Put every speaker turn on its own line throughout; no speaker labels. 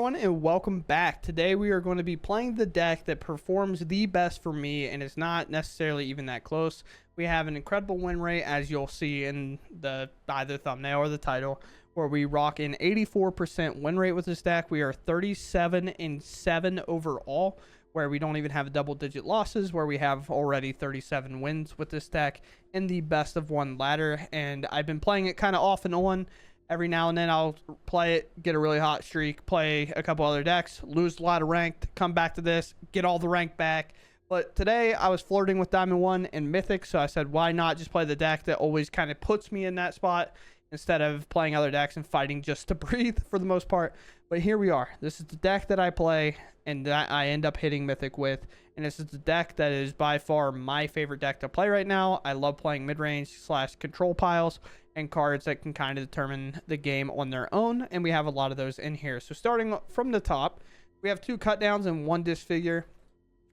everyone, and welcome back. Today we are going to be playing the deck that performs the best for me, and it's not necessarily even that close. We have an incredible win rate, as you'll see in the either thumbnail or the title, where we rock an 84% win rate with this deck. We are 37-7 overall, where we don't even have double-digit losses, where we have already 37 wins with this deck in the best of one ladder. And I've been playing it kind of off and on. Every now and then I'll play it, get a really hot streak, play a couple other decks, lose a lot of ranked, come back to this, get all the rank back. But today I was flirting with Diamond 1 and Mythic, so I said, why not just play the deck that always kind of puts me in that spot instead of playing other decks and fighting just to breathe for the most part. But here we are. This is the deck that I play and that I end up hitting Mythic with. And this is the deck that is by far my favorite deck to play right now. I love playing mid-range / control piles and cards that can kind of determine the game on their own. And we have a lot of those in here. So starting from the top, we have 2 cut downs and 1 disfigure.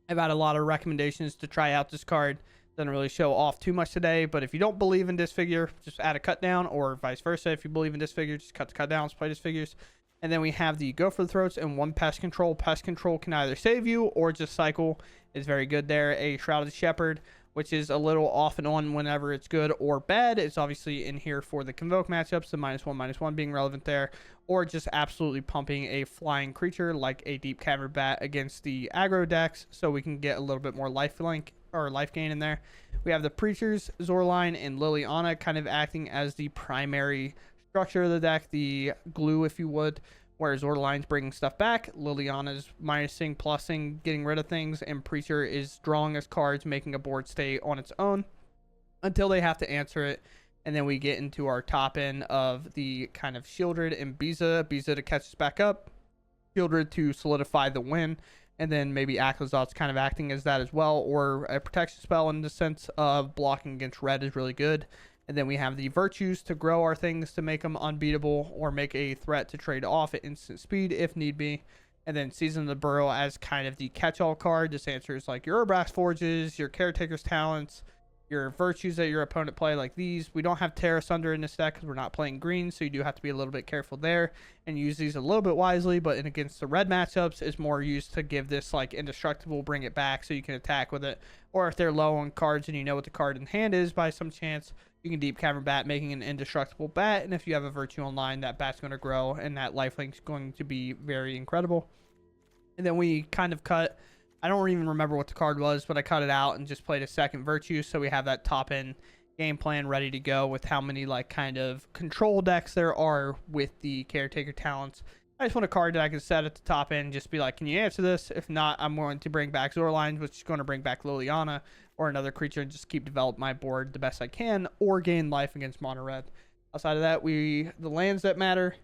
I've had a lot of recommendations to try out this card. Doesn't really show off too much today, but if you don't believe in disfigure, just add a cut down, or vice versa. If you believe in disfigure, just cut the cut downs, play disfigures. And then we have the go for the throats and 1 pest control. Pest control can either save you or just cycle. Is very good there. A Shrouded Shepherd, which is a little off and on whenever it's good or bad. It's obviously in here for the convoke matchups, the -1/-1 being relevant there, or just absolutely pumping a flying creature like a Deep-Cavern Bat against the aggro decks, so we can get a little bit more life gain in there. We have the Preachers, Zoraline, and Liliana kind of acting as the primary structure of the deck, the glue, if you would, where Zoraline's bringing stuff back, Liliana's minusing, plussing, getting rid of things, and Preacher is drawing us cards, making a board stay on its own until they have to answer it. And then we get into our top end of the kind of Sheoldred and Beza to catch us back up, Sheoldred to solidify the win, and then maybe Aclazotz kind of acting as that as well, or a protection spell in the sense of blocking against red is really good. And then we have the Virtues to grow our things to make them unbeatable or make a threat to trade off at instant speed if need be. And then Season of the Burrow as kind of the catch-all card. This answers like your Urbrax Forges, your Caretaker's Talents, your Virtues that your opponent play like these. We don't have Terra Sunder in this deck because we're not playing green, so you do have to be a little bit careful there and use these a little bit wisely. But in against the red matchups, it's more used to give this like indestructible, bring it back so you can attack with it. Or if they're low on cards and you know what the card in hand is by some chance, you can Deep-Cavern Bat, making an indestructible bat. And if you have a Virtue online, that bat's going to grow and that lifelink's going to be very incredible. And then we kind of cut, I don't even remember what the card was, but I cut it out and just played a second Virtue. So we have that top end game plan ready to go with how many like kind of control decks there are with the Caretaker Talents. I just want a card that I can set at the top end, just be like, can you answer this? If not, I'm going to bring back Zoraline, which is going to bring back Liliana or another creature and just keep develop my board the best I can or gain life against mono red. Outside of that, the lands that matter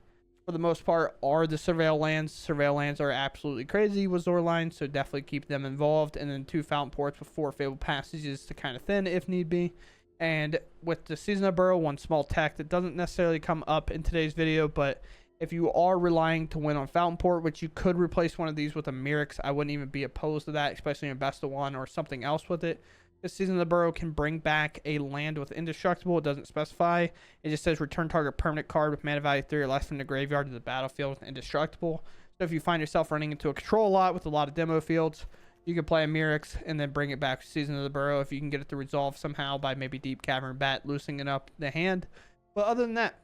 for the most part are the Surveil lands. Surveil lands are absolutely crazy with Zoraline, so definitely keep them involved. And then 2 Fountainports with 4 Fabled Passages to kind of thin if need be. And with the Season of Burrow, 1 small tech that doesn't necessarily come up in today's video, but if you are relying to win on Fountainport, which you could replace one of these with a Myrics, I wouldn't even be opposed to that, especially in best of 1 or something else with it. This Season of the Burrow can bring back a land with indestructible. It doesn't specify. It just says return target permanent card with mana value 3 or less from the graveyard to the battlefield with indestructible. So if you find yourself running into a control lot with a lot of demo fields, you can play a Myrics and then bring it back to Season of the Burrow if you can get it to resolve somehow by maybe Deep-Cavern Bat loosening up the hand. But other than that,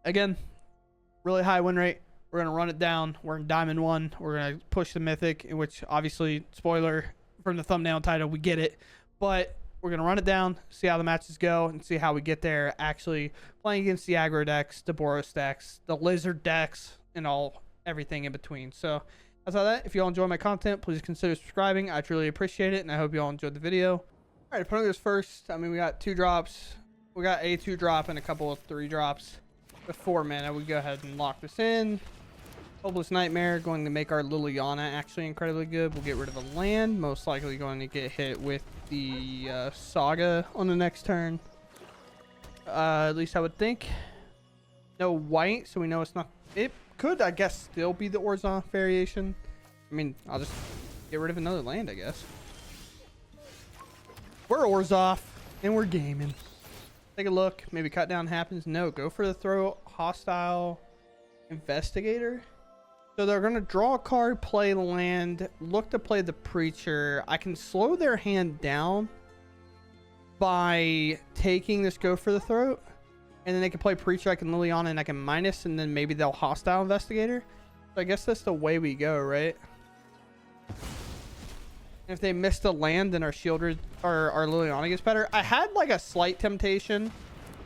again, really high win rate. We're going to run it down. We're in Diamond 1. We're going to push the Mythic, in which obviously, spoiler from the thumbnail and title, we get it. But we're going to run it down, see how the matches go, and see how we get there actually playing against the aggro decks, the Boros decks, the Lizard decks, and everything in between. So outside of that, if you all enjoy my content, please consider subscribing. I truly appreciate it, and I hope you all enjoyed the video. All right, opponent goes first. I mean, we got 2 drops. We got a 2 drop and a couple of 3 drops. With 4 mana, we go ahead and lock this in. Hopeless Nightmare, going to make our Liliana actually incredibly good. We'll get rid of the land. Most likely going to get hit with the Saga on the next turn. At least I would think. No white, so we know it's not... It could, I guess, still be the Orzhov variation. I mean, I'll just get rid of another land, I guess. We're Orzhov, and we're gaming. Take a look. Maybe cut down happens. No, go for the throw. Hostile Investigator. So they're going to draw a card, play land, look to play the Preacher. I can slow their hand down by taking this Go for the Throat. And then they can play Preacher, I can Liliana, and I can minus, and then maybe they'll Hostile Investigator. So I guess that's the way we go, right? If they miss the land, then our Sheoldred or our Liliana gets better. I had like a slight temptation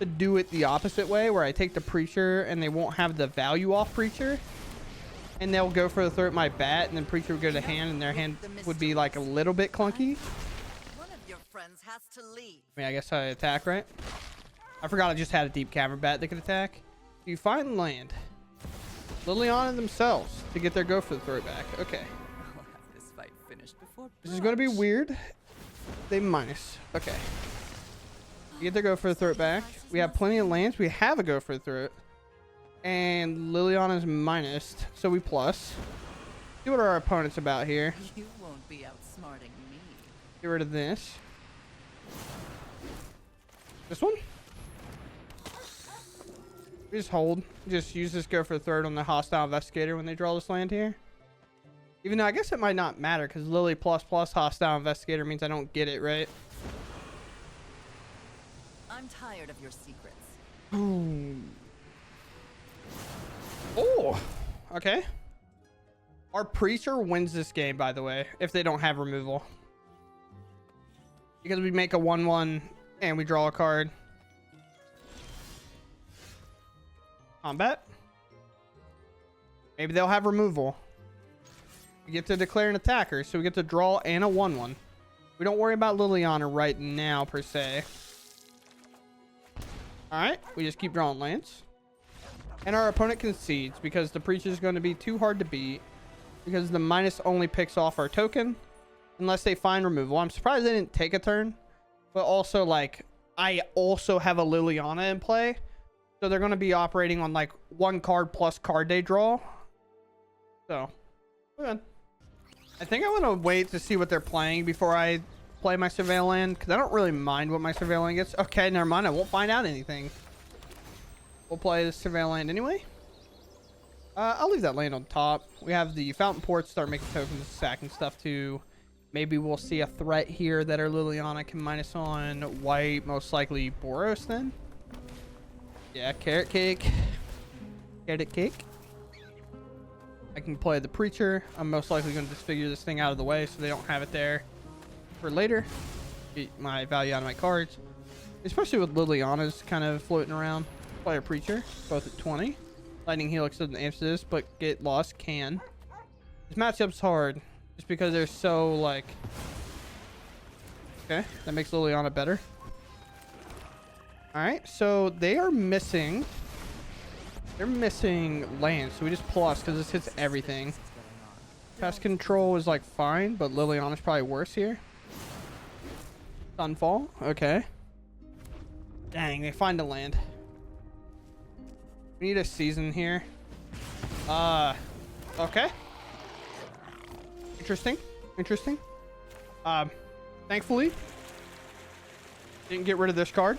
to do it the opposite way, where I take the Preacher and they won't have the value off Preacher. And they'll go for the Throat my bat, and then Preacher would go to hand, and their hand would be like a little bit clunky.
One of your friends has to leave.
I mean, I guess I attack, right? I forgot I just had a Deep-Cavern Bat that could attack. You find land. Liliana themselves to get their Go for the Throat back. Okay.
I'll have this fight finished before
This is going to be weird. They minus. Okay. You get their Go for the Throat back. We have plenty of lands. We have a Go for the Throat. And Liliana's minus, so we plus. See what our opponent's about here.
You won't be outsmarting me.
Get rid of this. This one? We just hold. Just use this Go for the Throat on the Hostile Investigator when they draw this land here. Even though I guess it might not matter, because Lily plus Hostile Investigator means I don't get it, right?
I'm tired of your secrets.
Ooh. Oh, okay. Our Preacher wins this game, by the way, if they don't have removal. Because we make a 1/1 and we draw a card. Combat. Maybe they'll have removal. We get to declare an attacker, so we get to draw and a 1/1. We don't worry about Liliana right now, per se. Alright, we just keep drawing lands. And our opponent concedes because the Preacher is going to be too hard to beat. Because the minus only picks off our token unless they find removal. I'm surprised they didn't take a turn. But also, like, I also have a Liliana in play. So they're going to be operating on, like, 1 card plus card they draw. So, good. I think I want to wait to see what they're playing before I play my Surveil land. Because I don't really mind what my Surveil land gets. Okay, never mind. I won't find out anything. We'll play the Surveil land anyway. I'll leave that land on top. We have the Fountainport start making tokens, sacking stuff too. Maybe we'll see a threat here that our Liliana can minus on white, most likely Boros then. Yeah, carrot cake. Carrot cake. I can play the Preacher. I'm most likely going to disfigure this thing out of the way so they don't have it there for later. Get my value out of my cards. Especially with Liliana's kind of floating around. Play a Preacher, both at 20. Lightning Helix doesn't answer this, but Get Lost can. This matchup's hard, just because they're so, like... Okay, that makes Liliana better. Alright, so they are missing... They're missing land, so we just plus, because this hits everything. Pest Control is, like, fine, but Liliana's probably worse here. Sunfall, okay. Dang, they find a land. We need a season here. Okay. Interesting. Interesting. Thankfully, didn't get rid of this card.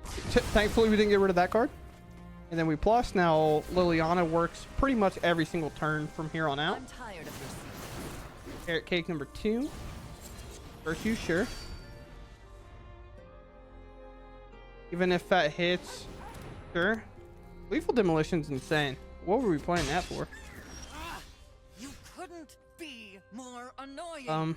Thankfully, we didn't get rid of that card. And then we plus. Now, Liliana works pretty much every single turn from here on out.
I'm tired of your secrets.
Carrot cake number 2. Virtue, sure. Even if that hits, sure. Lethal Demolition's insane. What were we playing that for?
You couldn't be more annoying.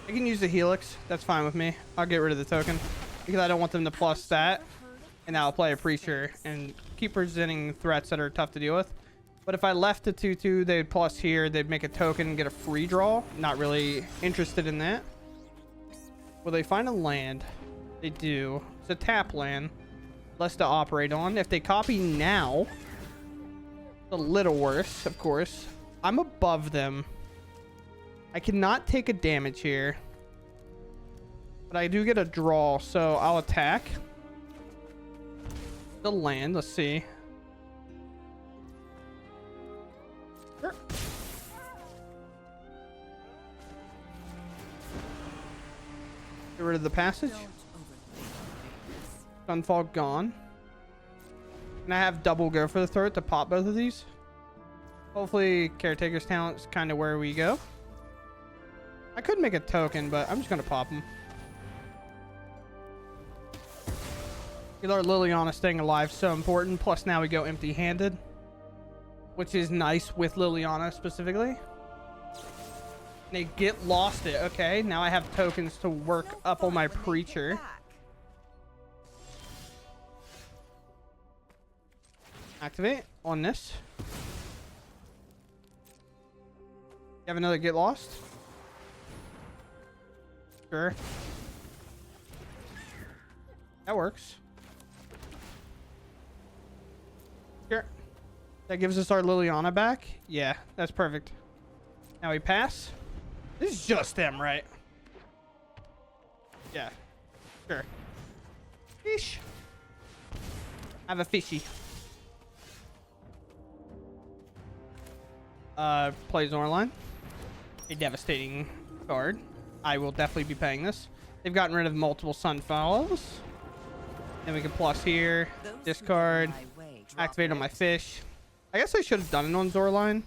I can use the Helix. That's fine with me. I'll get rid of the token because I don't want them to plus that. And now I'll play a Preacher and keep presenting threats that are tough to deal with. But if I left the 2/2, they'd plus here. They'd make a token and get a free draw. Not really interested in that. Will they find a land? They do. It's a tap land. Less to operate on. If they copy now, it's a little worse, of course. I'm above them. I cannot take a damage here. But I do get a draw, so I'll attack. The land, let's see. Sure. Get rid of the passage. Sunfall gone. And I have double go for the throat to pop both of these. Hopefully Caretaker's talent is kind of where we go. I could make a token, but I'm just going to pop them. Our Liliana staying alive so important. Plus now we go empty-handed, which is nice with Liliana specifically. They get lost it. Okay, now I have tokens to work up on my Preacher. Activate on this. You have another get lost? Sure. That works. Sure. That gives us our Liliana back. Yeah, that's perfect. Now we pass. This is just them, right? Yeah. Sure. Fish. I have a fishy. Play Zoraline. A devastating card. I will definitely be paying this. They've gotten rid of multiple Sunfallows. Then we can plus here. Discard. Activate on my fish. I guess I should have done it on Zoraline.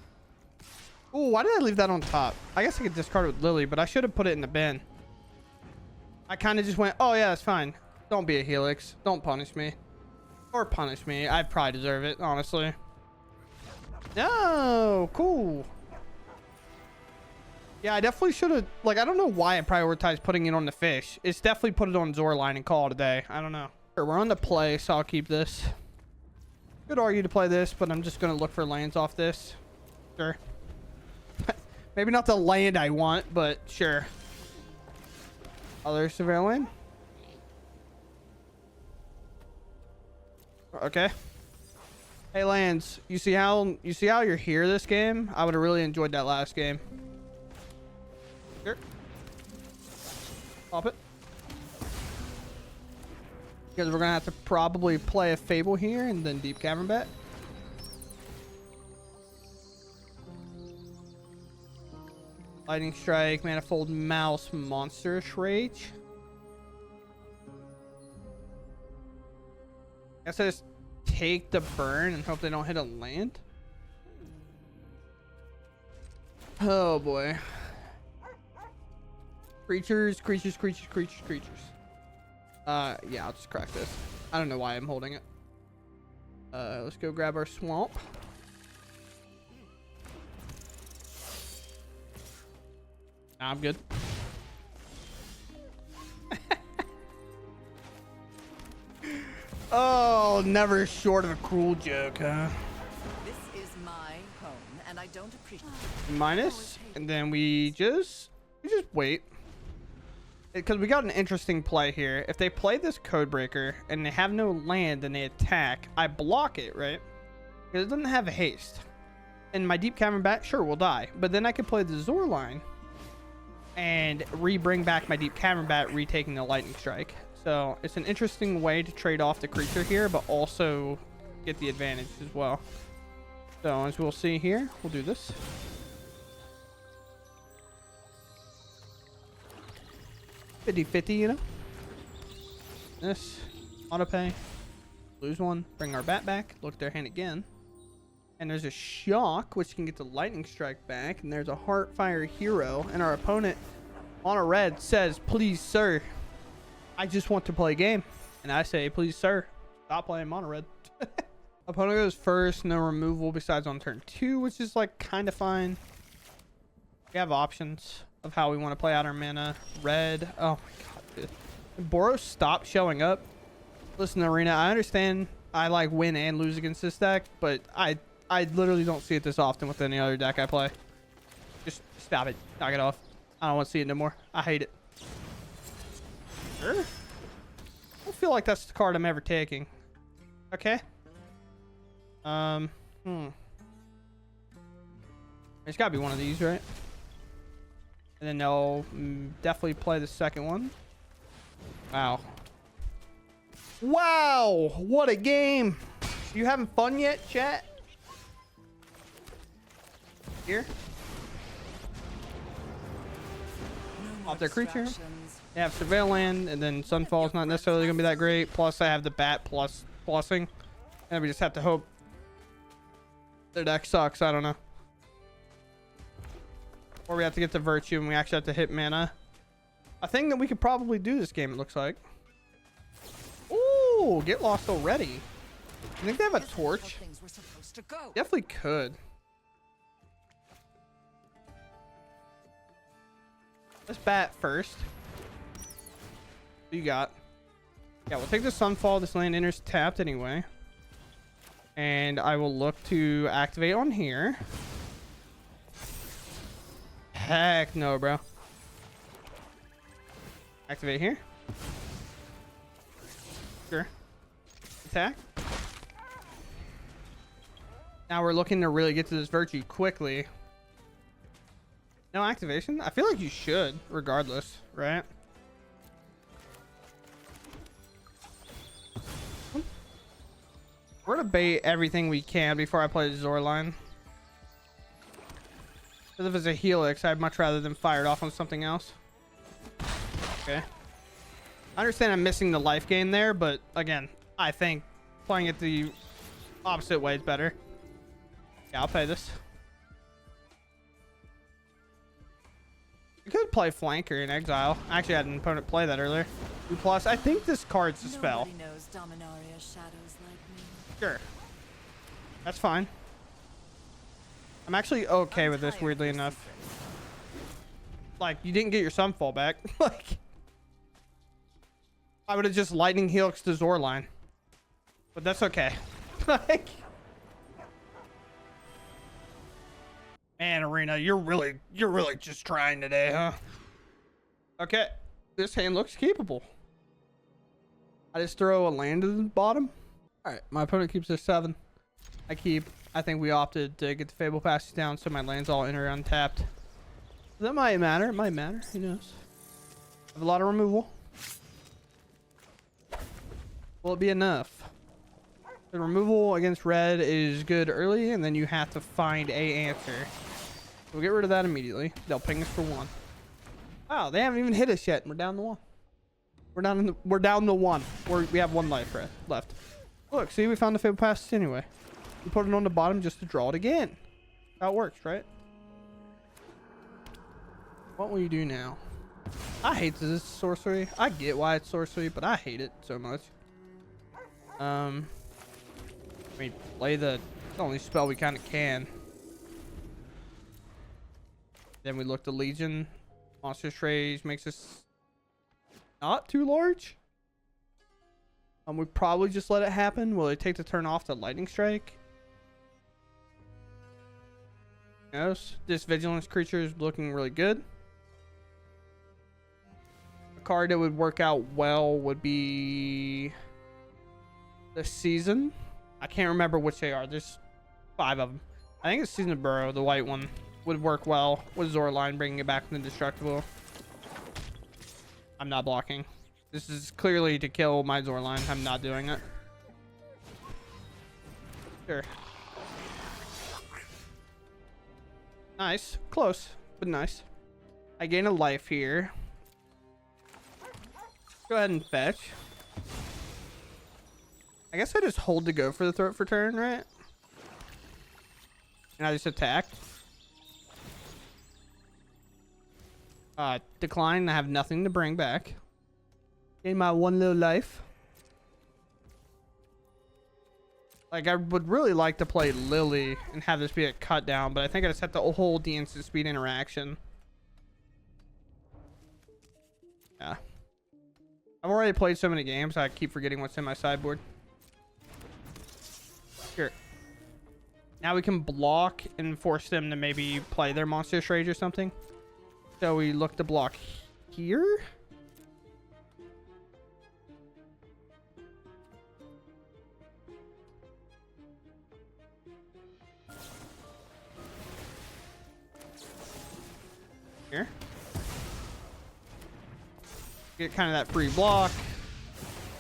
Ooh, why did I leave that on top? I guess I could discard it with Lily, but I should have put it in the bin. I kind of just went, oh yeah, that's fine. Don't be a Helix. Don't punish me. Or punish me. I probably deserve it, honestly. No, cool. Yeah, I definitely should have, like, I don't know why I prioritized putting it on the fish. It's definitely put it on Zoraline and call it a day. I don't know. Sure, we're on the play, so I'll keep this. Could argue to play this, but I'm just going to look for lands off this. Sure. Maybe not the land I want, but sure. Other Zoraline. Okay. Hey, lands. You see how you're here this game? I would have really enjoyed that last game. Here. Pop it. Because we're gonna have to probably play a Fable here and then Deep-Cavern Bat. Lightning Strike, Manifold Mouse, Monstrous Rage. I guess I just take the burn and hope they don't hit a land. Oh boy. Creatures. Yeah, I'll just crack this. I don't know why I'm holding it. Let's go grab our swamp. I'm good. Oh, never short of a cruel joke, huh?
This is my home, and I don't appreciate
Minus, and then we just wait. Because we got an interesting play here. If they play this Codebreaker and they have no land and they attack, I block it, right? Because it doesn't have haste. And my Deep-Cavern Bat, sure, will die. But then I could play the Zoraline and bring back my Deep-Cavern Bat, retaking the Lightning Strike. So it's an interesting way to trade off the creature here, but also get the advantage as well. So as we'll see here, we'll do this. 50-50, you know? This. Auto pay. Lose one. Bring our bat back. Look at their hand again. And there's a Shock, which can get the Lightning Strike back. And there's a Heartfire Hero. And our opponent on a red says, please, sir, I just want to play a game. And I say, please, sir, stop playing mono red. Opponent goes first. No removal besides on turn 2, which is like kind of fine. We have options of how we want to play out our mana. Red. Oh my god, dude. Burrow stopped showing up. Listen, Arena, I understand I like win and lose against this deck, but I literally don't see it this often with any other deck I play. Just stop it. Knock it off. I don't want to see it no more. I hate it. Sure. I don't feel like that's the card I'm ever taking. Okay. It's gotta be one of these, right? And then they'll definitely play the second one. Wow. Wow! What a game! You having fun yet, chat? Here. Off their creature. They have Surveil Land, and then Sunfall's not necessarily going to be that great. Plus, I have the Bat plus plussing. And we just have to hope their deck sucks. I don't know. Or we have to get to Virtue and we actually have to hit mana. A thing that we could probably do this game, it looks like. Ooh, get lost already. I think they have a torch. Definitely could. Let's bat first. What you got? Yeah, we'll take the Sunfall. This land enters tapped anyway. And I will look to activate on here. Heck no, bro. Activate here. Sure. Attack. Now we're looking to really get to this Virtue quickly. No activation? I feel like you should, regardless, right? We're gonna bait everything we can before I play Zoraline. Because if it's a Helix, I'd much rather than fire it off on something else. Okay. I understand I'm missing the life gain there, but again, I think playing it the opposite way is better. Yeah, I'll play this. You could play Flanker in Exile. I actually had an opponent play that earlier. Plus, I think this card's a spell.
Nobody knows Dominaria's shadows like me.
Sure. That's fine. I'm actually okay with this, weirdly enough. Like, you didn't get your Sunfall back. Like, I would have just Lightning Helix to Zoraline. But that's okay. Like, man, Arena, you're really just trying today, huh? Okay. This hand looks capable. I just throw a land to the bottom. Alright, my opponent keeps their 7. I think we opted to get the Fable passes down so my lands all enter untapped. That might matter. It might matter. Who knows? I have a lot of removal. Will it be enough? The removal against red is good early, and then you have to find a answer. We'll get rid of that immediately. They'll ping us for 1. Wow, they haven't even hit us yet. We're down to 1. We're down to 1. We have 1 life left. Look, see, we found the Fable passes anyway. We put it on the bottom just to draw it again. How it works, right? What will you do now? I hate this sorcery. I get why it's sorcery, but I hate it so much. I mean, play the only spell we kind of can. Then we look to Legion. Monster Trays makes us not too large. We probably just let it happen. Will it take the turn off to Lightning Strike? Yes. This Vigilance creature is looking really good. A card that would work out well would be the Season. I can't remember which they are. There's 5 of them. I think it's Season of Burrow, the white one, would work well with Zoraline, bringing it back from the Destructible. I'm not blocking. This is clearly to kill my Zoraline. I'm not doing it. Sure. Nice. Close, but nice. I gain a life here. Go ahead and fetch. I guess I just hold to go for the throat for turn, right? And I just attack. Decline. I have nothing to bring back. Gain my 1 little life. Like, I would really like to play Lily and have this be a cut down, but I think I just have to hold the instant speed interaction. Yeah. I've already played so many games, I keep forgetting what's in my sideboard. Sure. Now we can block and force them to maybe play their Monstrous Rage or something. So we look to block here. Here. Get kind of that free block.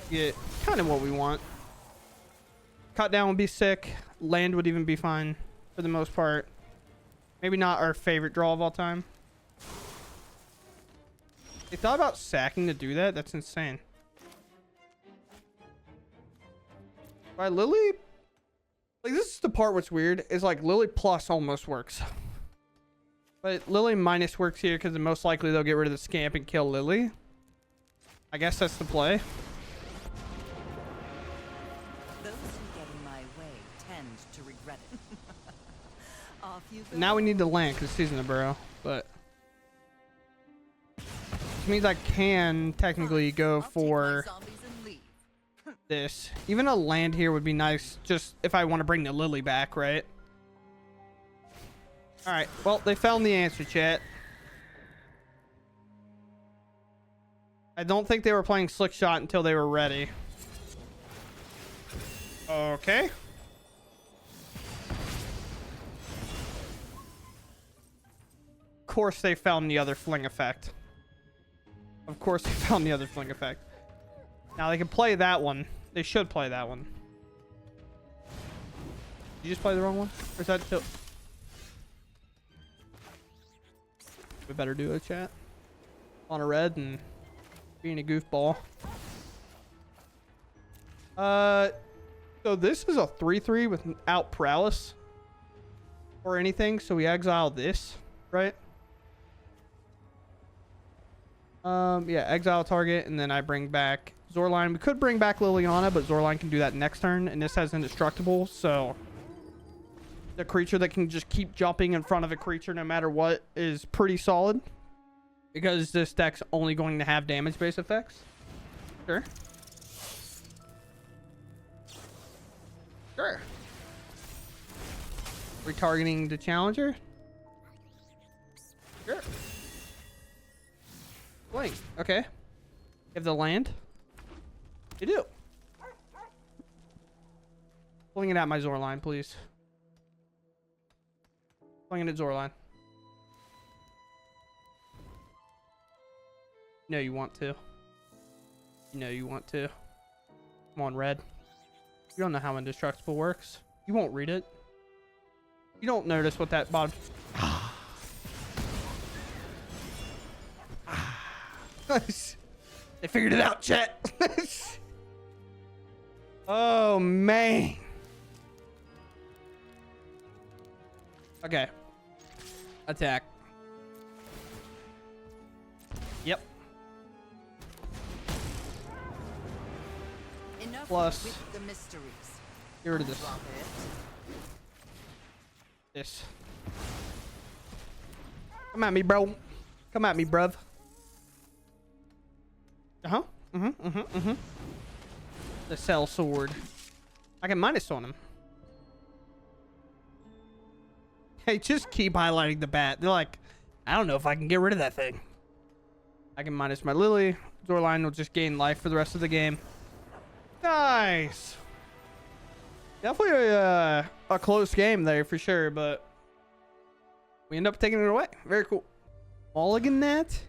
Get kind of what we want. Cut down would be sick. Land would even be fine for the most part. Maybe not our favorite draw of all time. They thought about sacking to do that? That's insane. By Lily? Like, this is the part what's weird, is like Lily plus almost works. But Lily minus works here because most likely they'll get rid of the scamp and kill Lily. I guess that's the play.
Those who get in my way tend to regret it. Off you go.
Now we need to land because Season of Burrow, but which means I can technically go
I'll take my
for
zombies and leave.
this. Even a land here would be nice, just if I want to bring the Lily back, right? All right. Well, they found the answer, chat. I don't think they were playing Slick Shot until they were ready. Okay. Of course they found the other fling effect. Of course they found the other fling effect. Now they can play that one. They should play that one. Did you just play the wrong one? Or is that still... We better do a chat on a red and being a goofball. So this is a 3/3 without prowess or anything. So we exile this, right? Yeah, exile target, and then I bring back Zoraline. We could bring back Liliana, but Zoraline can do that next turn, and this has indestructible, so the creature that can just keep jumping in front of a creature no matter what is pretty solid, because this deck's only going to have damage-based effects. Sure. Sure. Retargeting the challenger? Sure. Wait, okay. You have the land? You do. Pulling it at my Zoraline, please. Pulling it at Zoraline. No, you want to. No, you want to. Come on, red. You don't know how indestructible works. You won't read it. You don't notice what that bottom... They figured it out, chat. Oh, man. Okay. Attack. Yep.
Enough
Plus.
with the mysteries.
Get rid of this.
Drop it.
This. Come at me, bro. Come at me, bruv. The cell sword. I can minus on him. Hey, just keep highlighting the bat. They're like, I don't know if I can get rid of that thing. I can minus my Lily. Zoraline will just gain life for the rest of the game. Nice. Definitely a close game there for sure, but we end up taking it away. Very cool. Mulligan that?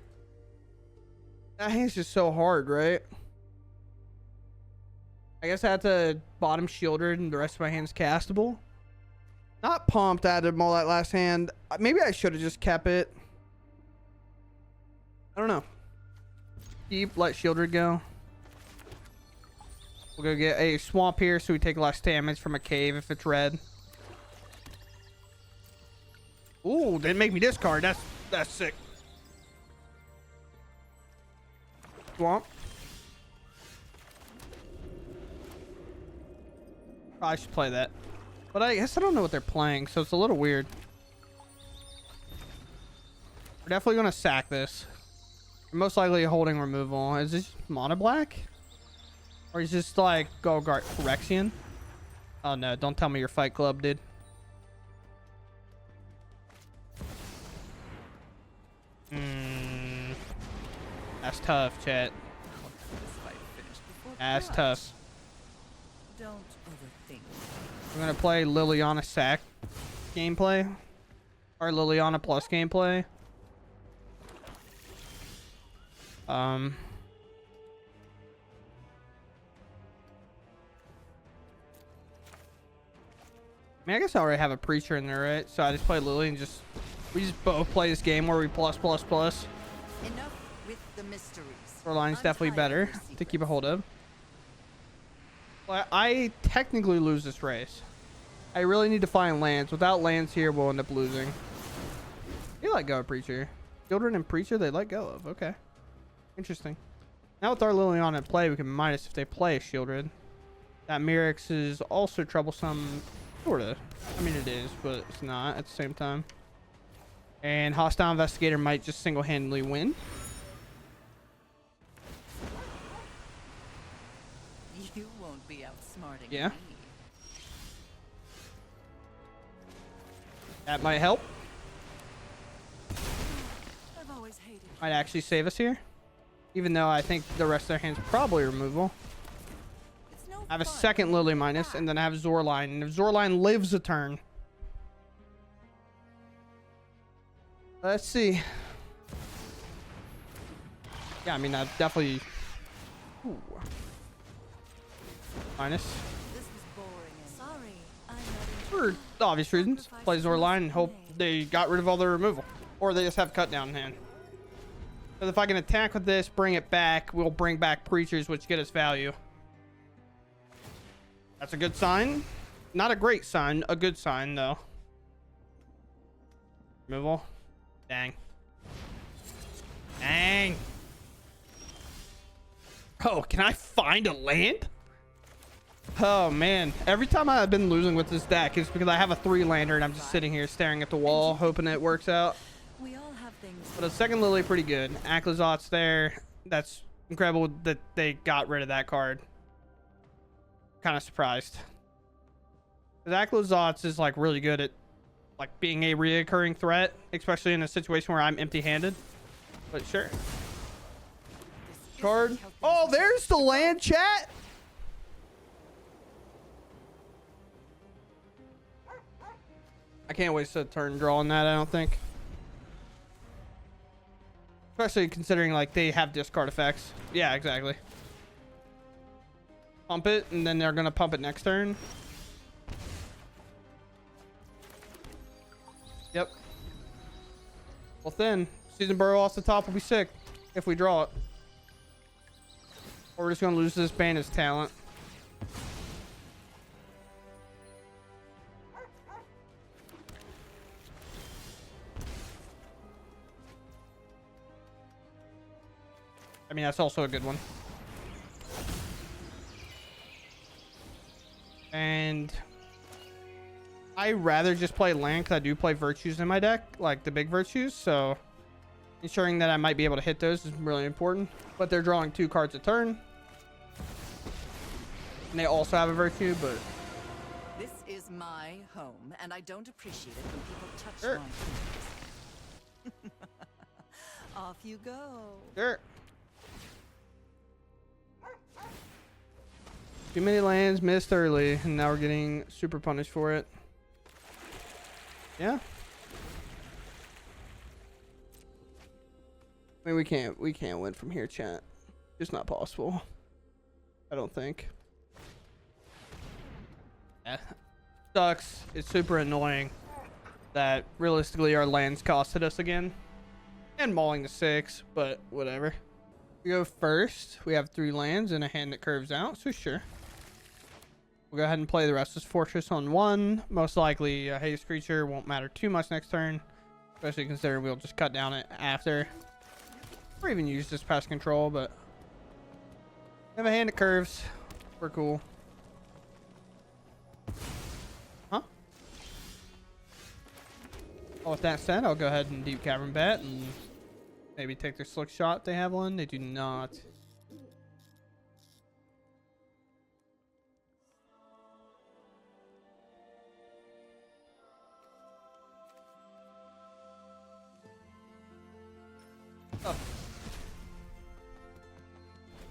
That hand's just so hard, right? I guess I have to bottom Sheoldred and the rest of my hand's castable. Not pumped out of all that last hand. Maybe I should have just kept it. I don't know. Let Sheoldred go. We'll go get a swamp here so we take less damage from a cave if it's red. Ooh, didn't make me discard. That's sick. Swamp. Probably should play that. But I guess I don't know what they're playing, so it's a little weird. We're definitely going to sack this. We're most likely holding removal. Is this mono black? Or is this like Golgart Phyrexian? Oh no, don't tell me your Fight Club, dude. That's tough, chat. That's tough.
Don't overthink.
We're gonna play Liliana sack gameplay. Or Liliana plus gameplay. I mean, I guess I already have a preacher in there, right? So I just play Lily and we just both play this game where we plus.
Enough with the mysteries.
Zoraline's definitely better to keep a hold of. Well, I technically lose this race. I really need to find lands. Without lands here, we'll end up losing. They let go of Preacher. Children and Preacher, they let go of. Okay. Interesting. Now with our Liliana in play, we can minus if they play Sheoldred. That Mirrex is also troublesome. Sorta. I mean, it is, but it's not at the same time. And Hostile Investigator might just single-handedly win.
You won't be outsmarting
Yeah.
me.
That might help.
I've always hated you.
Might actually save us here. Even though I think the rest of their hand's probably removal.
It's no
I have a
fun.
second Lily minus, and then I have Zoraline. And if Zoraline lives a turn... Let's see. Yeah, I mean, I definitely... Ooh. Minus.
This was boring and sorry. I'm not
For obvious reasons. Play Zoraline and hope they got rid of all their removal. Or they just have cut down in hand. But if I can attack with this, bring it back, we'll bring back Preachers, which get us value. That's a good sign. Not a great sign. A good sign, though. Removal. Dang. Dang. Oh, can I find a land? Oh, man. Every time I've been losing with this deck, it's because I have a 3-lander and I'm just sitting here staring at the wall, hoping it works out.
We all have things.
But a second Lily, pretty good. Aclazotz there. That's incredible that they got rid of that card. Kind of surprised. Because Aclazotz is, like, really good at, like, being a reoccurring threat, especially in a situation where I'm empty-handed. But sure. Card. Oh, there's the land, chat. I can't waste a turn drawing that, I don't think. Especially considering, like, they have discard effects. Yeah, exactly. Pump it, and then they're going to pump it next turn. Yep. Well, then, Season Burrow off the top will be sick if we draw it. Or we're just going to lose this bandit's talent. I mean, that's also a good one. And I rather just play land because I do play Virtues in my deck, like the big Virtues, so ensuring that I might be able to hit those is really important. But they're drawing 2 cards a turn. And they also have a Virtue, but...
This is my home, and I don't appreciate it when people touch
Sure.
my things. Off you go.
Sure. Too many lands missed early, and now we're getting super punished for it. Yeah. I mean, we can't win from here, chat. It's not possible. I don't think. Yeah. Sucks. It's super annoying that realistically our lands costed us again. And mauling the 6, but whatever. We go first. We have 3 lands and a hand that curves out, so sure. We'll go ahead and play the Restless Fortress on 1. Most likely a haste creature won't matter too much next turn, especially considering we'll just cut down it after. Or even use this Pest Control, but we have a hand that curves. We're cool. Huh? Well, with that said, I'll go ahead and Deep-Cavern Bat and maybe take their Slick Shot if they have one. They do not. Oh.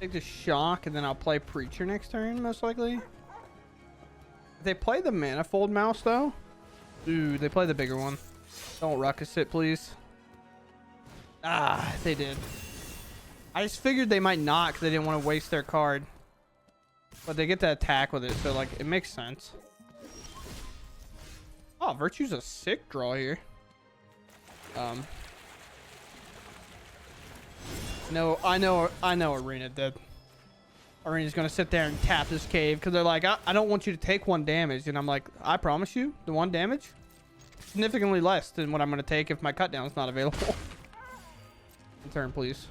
Take the Shock and then I'll play Preacher next turn, most likely. If they play the Manifold Mouse, though. Ooh, they play the bigger one. Don't ruckus it, please. Ah, they did. I just figured they might not because they didn't want to waste their card. But they get to attack with it, so, like, it makes sense. Oh, Virtue's a sick draw here. No, I know Arena did. Arena's gonna sit there and tap this cave because they're like, I don't want you to take 1 damage, and I'm like, I promise you, the 1 damage, significantly less than what I'm gonna take if my cut down's not available. Turn, please.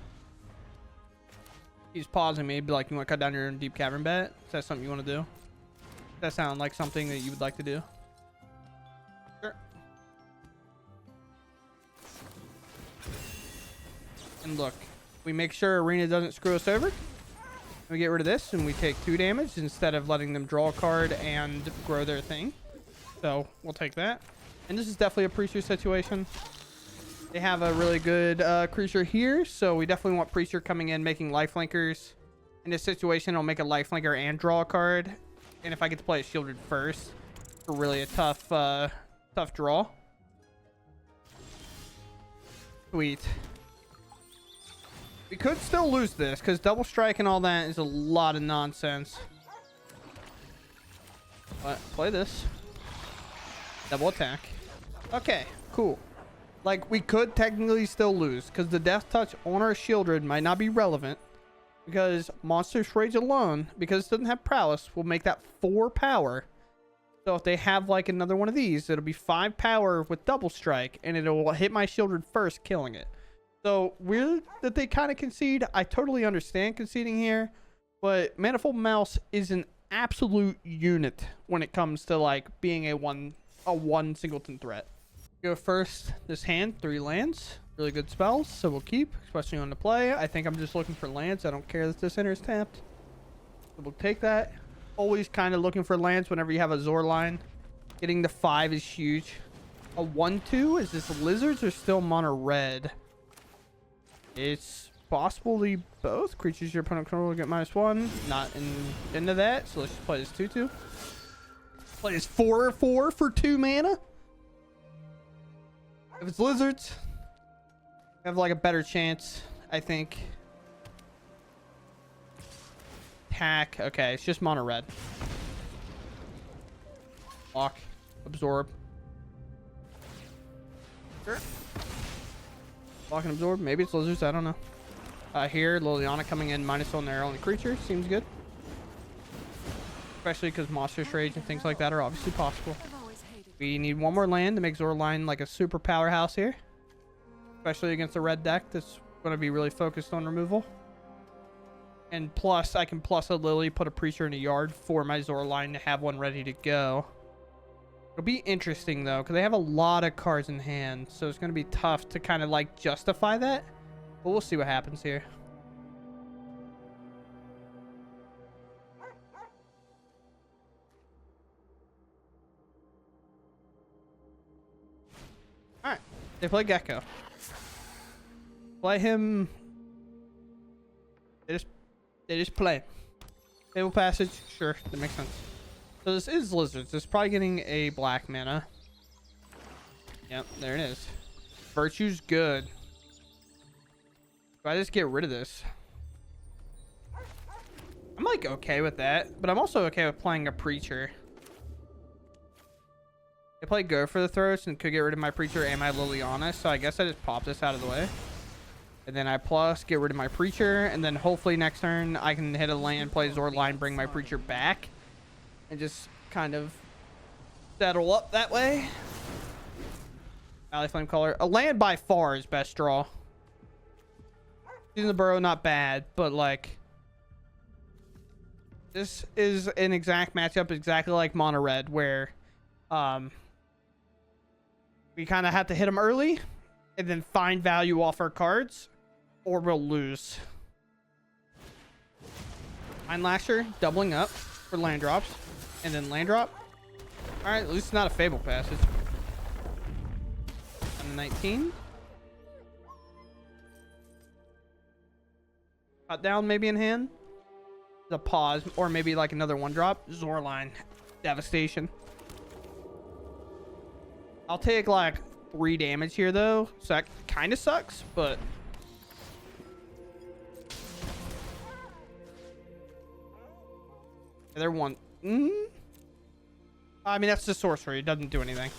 He's pausing me, be like, you want to cut down your Deep-Cavern Bat? Is that something you want to do? Does that sound like something that you would like to do? Sure. And look, we make sure Arena doesn't screw us over. We get rid of this and we take 2 damage instead of letting them draw a card and grow their thing. So we'll take that. And this is definitely a Preacher situation. They have a really good creature here, so we definitely want Preacher coming in, making lifelinkers. In this situation, I'll make a lifelinker and draw a card. And if I get to play a Sheoldred first, it's really a tough draw. Sweet. We could still lose this, because double strike and all that is a lot of nonsense. But play this. Double attack. Okay, cool. Like, we could technically still lose, because the Death Touch on our Sheoldred might not be relevant, because Monstrous Rage alone, because it doesn't have prowess, will make that 4 power. So if they have, like, another one of these, it'll be 5 power with double strike, and it'll hit my Sheoldred first, killing it. So, weird that they kind of concede. I totally understand conceding here, but Manifold Mouse is an absolute unit when it comes to, like, being a one singleton threat. Go first this hand, 3 lands, really good spells, so we'll keep, especially on the play. I think I'm just looking for lands. I don't care that this center is tapped, so we'll take that. Always kind of looking for lands whenever you have a Zoraline. Getting the 5 is huge. A 1/2, is this lizards or still mono red? It's possibly both. Creatures your opponent control will get -1, not into that, so let's just play this 2/2. Play this 4/4 for 2 mana. If it's lizards, I have like a better chance, I think. Attack. Okay, it's just mono red. Lock. Absorb. Sure. Lock and absorb. Maybe it's lizards. I don't know. Here, Liliana coming in -1 on their only creature. Seems good. Especially because Monstrous Rage and things like that are obviously possible. We need 1 more land to make Zoraline like a super powerhouse here. Especially against a red deck that's going to be really focused on removal. And plus, I can plus a Lily, put a Preacher in a yard for my Zoraline to have one ready to go. It'll be interesting, though, because they have a lot of cards in hand. So it's going to be tough to kind of, like, justify that. But we'll see what happens here. Alright, they play Gecko. Play him. They just play. Table Passage, sure, that makes sense. So this is lizards. It's probably getting a black mana. Yep, there it is. Virtue's good. Do I just get rid of this? I'm like okay with that, but I'm also okay with playing a Preacher. I play Go for the Throats and could get rid of my Preacher and my Liliana, so I guess I just pop this out of the way. And then I plus, get rid of my Preacher, and then hopefully next turn I can hit a land, play Zoraline, bring my Preacher back, and just kind of settle up that way. Valley Flame Color. A land by far is best draw. Using the Burrow, not bad, but like... This is an exact matchup, exactly like Mono Red, where... we kind of have to hit them early and then find value off our cards, or we'll lose. Mind Lasher, doubling up for land drops, and then land drop. Alright, at least it's not a Fable Passage. On 19. Cut down maybe in hand. The pause, or maybe like another 1-drop. Zoraline. Devastation. I'll take like 3 damage here though, so that kind of sucks, but they're one. I mean, that's the sorcery. It doesn't do anything.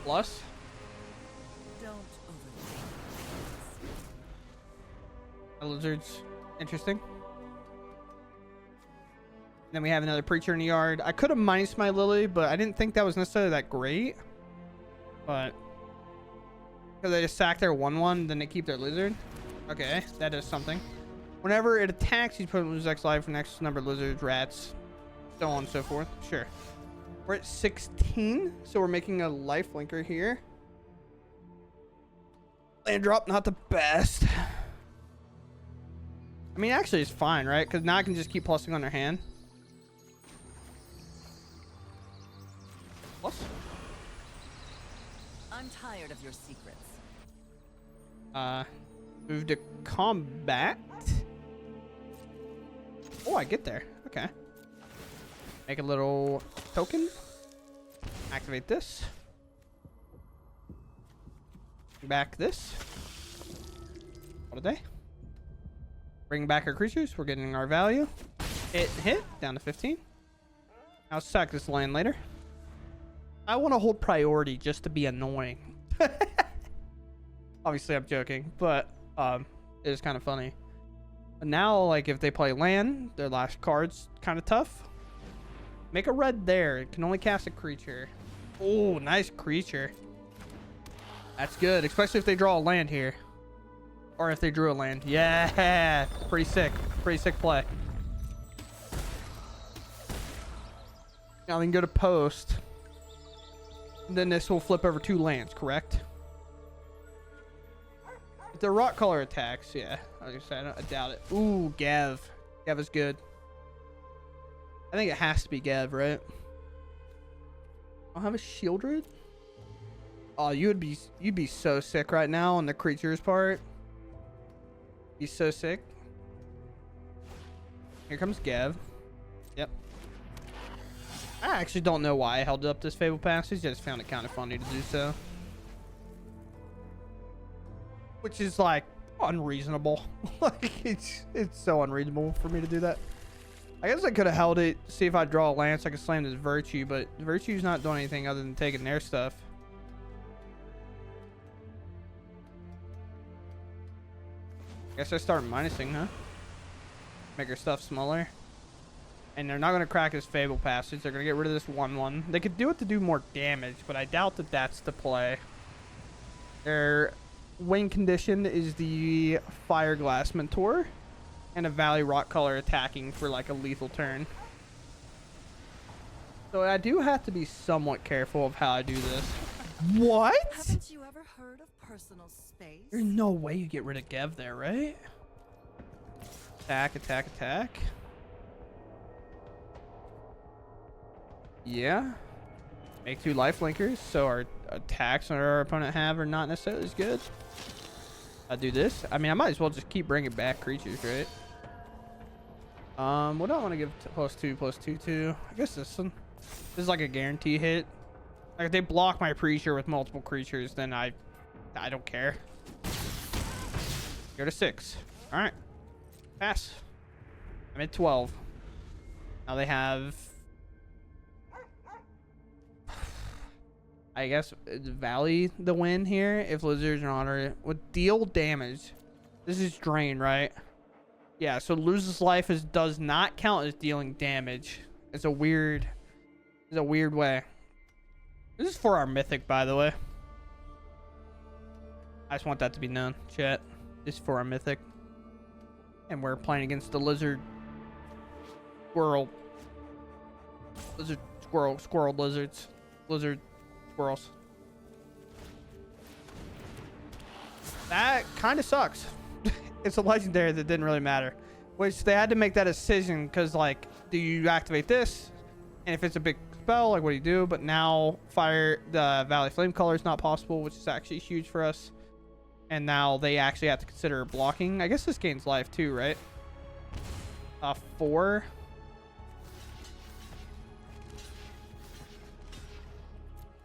Plus.
Don't overthink
The lizards. Interesting. Then we have another preacher in the yard. I could have minus my Lily, but I didn't think that was necessarily that great. But because they just sack their 1/1, then they keep their lizard. Okay, that is something. Whenever it attacks, you put lose X life for next number of lizards, rats, so on and so forth. Sure. We're at 16, so we're making a life linker here. Land drop, not the best. I mean, actually, it's fine, right? Because now I can just keep plusing on their hand. Plus.
I'm tired of your secrets.
Move to combat. Oh, I get there. Okay. Make a little token. Activate this. Back this. What a day. Bring back our creatures. We're getting our value. Hit. Down to 15. I'll sack this land later. I want to hold priority just to be annoying. Obviously, I'm joking, but it is kind of funny. But now, like, if they play land, their last card's kind of tough. Make a red there. It can only cast a creature. Oh, nice creature. That's good, especially if they draw a land here. Or if they drew a land. Yeah, pretty sick. Pretty sick play. Now we can go to post. And then this will flip over 2 lands, correct? If the rock color attacks, yeah. I doubt it. Ooh, Gav. Gav is good. I think it has to be Gav, right? I'll have a Sheoldred. Oh, you'd be so sick right now on the creatures part. Be so sick. Here comes Gav. Yep. I actually don't know why I held up this Fable Passage. I just found it kind of funny to do so. Which is like unreasonable. Like it's so unreasonable for me to do that. I guess I could have held it, see if I draw a lance, I could slam this Virtue, but Virtue's not doing anything other than taking their stuff. Guess I start minusing, huh? Make her stuff smaller. And they're not going to crack this Fable Passage. They're going to get rid of this 1/1. They could do it to do more damage, but I doubt that that's the play. Their win condition is the Fireglass Mentor and a Valley Rock Color attacking for like a lethal turn. So I do have to be somewhat careful of how I do this. What?
Haven't you ever heard of personal space?
There's no way you get rid of Gev there, right? Attack, attack, attack. Yeah. Make 2 life linkers, so our attacks that our opponent have are not necessarily as good. I do this. I mean, I might as well just keep bringing back creatures, right? What do I want to give +2/+2 to? I guess this one. This is like a guarantee hit. Like if they block my preacher with multiple creatures, then I don't care. Go to 6. All right. Pass. I'm at 12. Now they have, I guess, Valley the win here. If lizards are on it would deal damage. This is drain, right? Yeah, so loses life does not count as dealing damage. It's a weird way. This is for our Mythic, by the way. I just want that to be known, chat. This is for our Mythic. And we're playing against the lizard squirrel. Lizard squirrel lizards. Lizard squirrels. That kind of sucks. It's a legendary that didn't really matter. Which they had to make that decision because, like, do you activate this? And if it's a big spell, like, what do you do? But now the Valley Flame Color is not possible, which is actually huge for us. And now they actually have to consider blocking. I guess this gains life too, right? 4.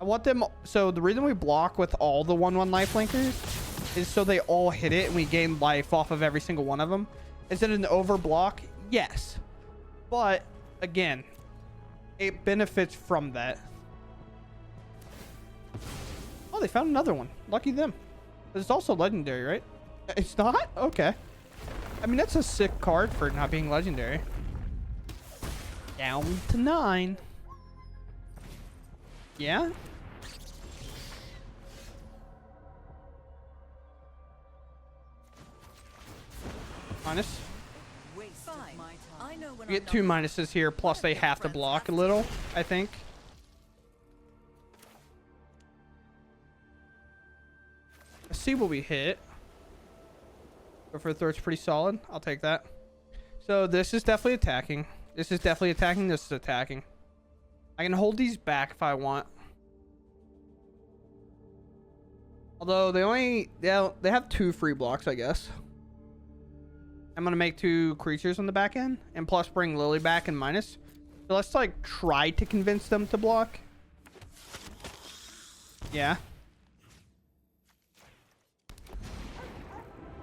I want them. So the reason we block with all the 1/1 life linkers is so they all hit it and we gain life off of every single one of them. Is it an overblock? Yes. But again, it benefits from that. Oh, they found another one. Lucky them. But it's also legendary, right? It's not? Okay. I mean, that's a sick card for not being legendary. Down to 9. Yeah? Minus. We get 2 minuses here, plus they have to block a little, I think. Let's see what we hit. Go for the throat's pretty solid. I'll take that. So this is definitely attacking. This is definitely attacking. This is attacking. I can hold these back if I want. Although they have 2 free blocks, I guess. I'm gonna make 2 creatures on the back end, and plus bring Lily back and minus. So let's like try to convince them to block. Yeah.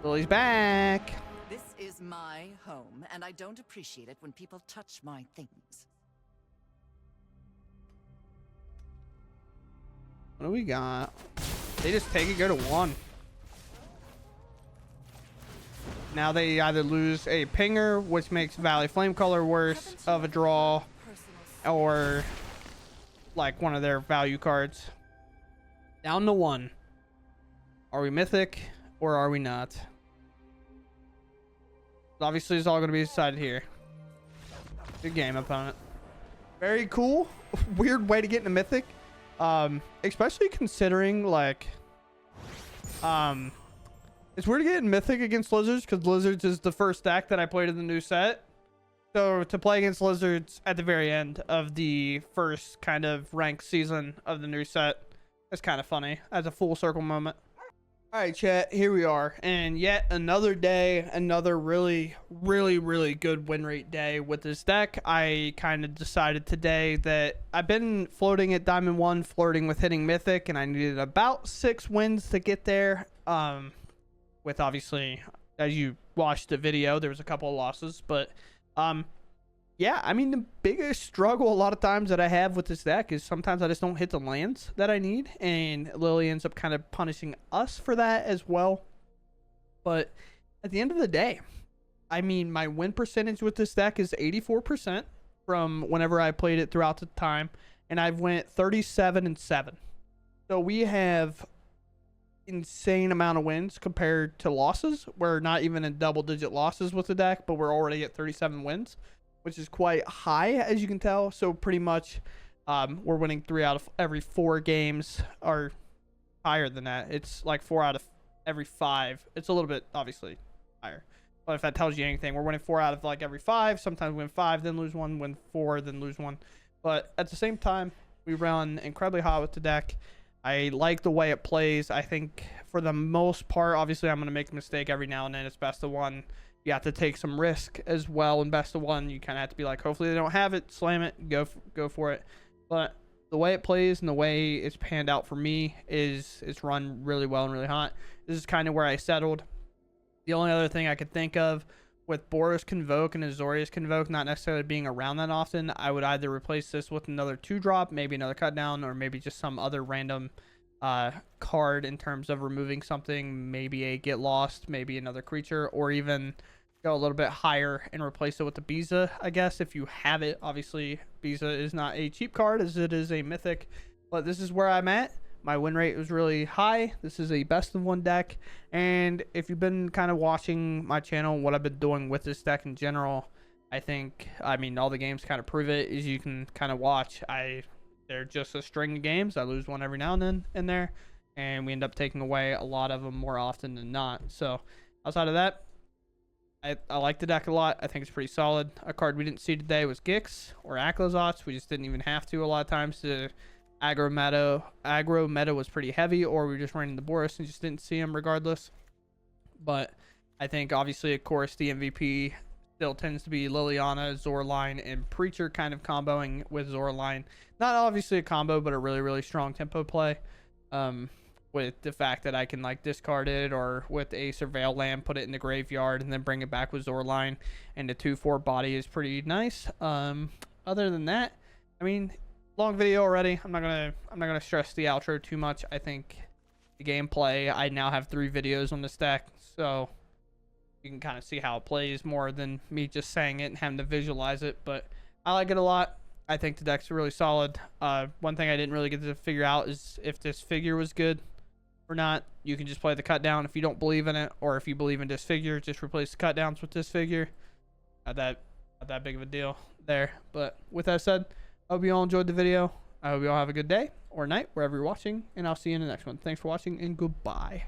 Lily's back.
This is my home, and I don't appreciate it when people touch my things.
What do we got? They just take it, go to 1. Now they either lose a pinger, which makes Valley Flamecaller worse of a draw, or like one of their value cards. Down to 1. Are we Mythic or are we not? Obviously, it's all going to be decided here. Good game, opponent. Very cool. Weird way to get into Mythic. Especially considering, like... it's weird to get in Mythic against Lizards, because Lizards is the first deck that I played in the new set. So, to play against Lizards at the very end of the first kind of ranked season of the new set is kind of funny as a full circle moment. Alright, chat, here we are, and yet another day, another really good win rate day with this deck. I kind of decided today that I've been floating at Diamond 1, flirting with hitting Mythic, and I needed about 6 wins to get there. With obviously, as you watched the video, there was a couple of losses, but yeah, I mean, the biggest struggle a lot of times that I have with this deck is sometimes I just don't hit the lands that I need, and Lily ends up kind of punishing us for that as well. But at the end of the day, I mean, my win percentage with this deck is 84% from whenever I played it throughout the time, and I've went 37-7. So we have insane amount of wins compared to losses. We're not even in double-digit losses with the deck, but we're already at 37 wins, which is quite high, as you can tell. So pretty much we're winning 3 out of every 4 games, or higher than that. It's like 4 out of every 5. It's a little bit obviously higher, but if that tells you anything, we're winning 4 out of like every 5. Sometimes we win 5 then lose 1, win 4 then lose 1. But at the same time, we run incredibly hot with the deck. I like the way it plays. I think for the most part, obviously I'm going to make a mistake every now and then. It's best of 1. You have to take some risk as well in best of 1. You kind of have to be like, hopefully they don't have it, slam it, go for it. But the way it plays and the way it's panned out for me is it's run really well and really hot. This is kind of where I settled. The only other thing I could think of with Boros Convoke and Azorius Convoke not necessarily being around that often, I would either replace this with another 2-drop, maybe another cut down, or maybe just some other random card in terms of removing something, maybe a Get Lost, maybe another creature, or even go a little bit higher and replace it with the Beza, I guess, if you have it. Obviously, Beza is not a cheap card as it is a Mythic, but this is where I'm at. My win rate was really high. This is a best of 1 deck, and if you've been kind of watching my channel and what I've been doing with this deck in general, I mean, all the games kind of prove it, is you can kind of watch. They're just a string of games. I lose one every now and then in there, and we end up taking away a lot of them more often than not. So outside of that, I like the deck a lot. I think it's pretty solid. A card we didn't see today was Gix or Aclazotz. We just didn't even have to a lot of times. The aggro meta was pretty heavy, or we were just running the Boros and just didn't see him regardless. But I think obviously, of course, the MVP still tends to be Liliana, Zoraline, and Preacher kind of comboing with Zoraline. Not obviously a combo, but a really strong tempo play. With the fact that I can like discard it, or with a Surveil Land, put it in the graveyard, and then bring it back with Zoraline, and the 2/4 body is pretty nice. Other than that, I mean, long video already. I'm not gonna stress the outro too much. I think the gameplay, I now have 3 videos on this deck, so you can kind of see how it plays more than me just saying it and having to visualize it. But I like it a lot. I think the deck's really solid. One thing I didn't really get to figure out is if this figure was good or not. You can just play the cut down if you don't believe in it, or if you believe in this figure, just replace the cut downs with this figure. Not that big of a deal there. But with that said, I hope you all enjoyed the video. I hope you all have a good day or night wherever you're watching, and I'll see you in the next one. Thanks for watching, and goodbye.